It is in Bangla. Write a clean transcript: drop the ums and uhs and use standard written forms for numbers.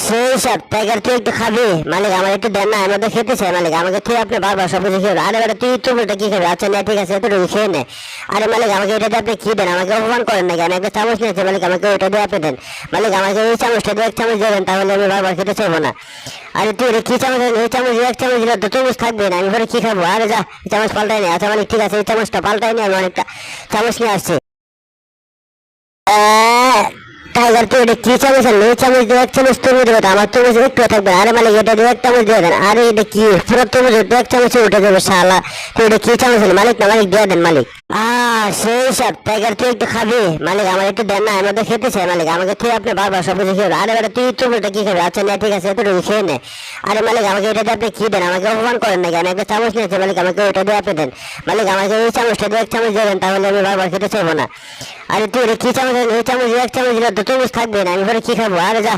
সেই সব টাইগার, তুই একটু খাবি? মালিক আমার একটু দেন না, আমি তো খেতে চাই মালিক, আমাকে তুই আপনি বারবার সব কিছু খেয়ে। আরে বেটা তুই টমেটো কি খাবি? আচ্ছা না ঠিক আছে, এতটুকু খেয়ে নে। আরে মালিক আমাকে এটা দিয়ে আপনি কি দেন? আমাকে অপমান করেন নাকি? আমি একটা চামচ নিয়েছি মালিক, আমাকে ওইটা দিয়ে আপনি দেন। মালিক আমাকে এই চামচটা দিয়ে এক চামচ দিয়ে দেন, তাহলে আমি বারবার খেতে চাইবো না। আরে তুই রে কি চামচ? এই চামচ দিয়ে এক চামচ দিলে তো চামচ থাকবে না, আমি ঘরে কি খাবো? আরে যা, এই চামচ পাল্টাই নি। আচ্ছা মালিক ঠিক আছে, এই চামচটা পাল্টাই নি, আমি অনেকটা চামচ নিয়ে আসছি। টাইগার তুই এটা কি চামচ আনলি? এই চামচ দিয়ে এক চামচ তরমুজ দেবে তো, আমার তরমুজ একটু থাকবে। আরে মালিক এটা দিয়ে এক চামচ দিয়ে দেন। আরে এটা কি পুরো তরমুজ এক চামচে উঠে যাবে শালা। তুই এটা কি চামচ আনলি? মালিক না মালিক দিয়ে দেন মালিক। সেই সব টাইগার, তুই একটু খাবি? মালিক আমার একটু দেন না, আমি তো খেতে চাই মালিক, আমাকে তুই আপনি বারবার সব কিছু খেয়ে। আরে বেটা তুই তরমুজটা কি খাবি? আচ্ছা না ঠিক আছে, এতটুকু খেয়ে নে। আরে মালিক আমাকে এটা দিয়ে আপনি কি দেন? আমাকে অপমান করেন নাকি? আমি একটা চামচ নিয়েছি মালিক, আমাকে ওইটা দিয়ে আপনি দেন। মালিক আমাকে এই চামচটা দিয়ে এক চামচ দিয়ে দেন, তাহলে আমি বারবার খেতে চাইবো না। আরে তুই রে কি চামচ? এই চামচ দিয়ে এক চামচ দিলে তো তরমুজ থাকবে না, আমি ঘরে কি খাবো? আরে যা।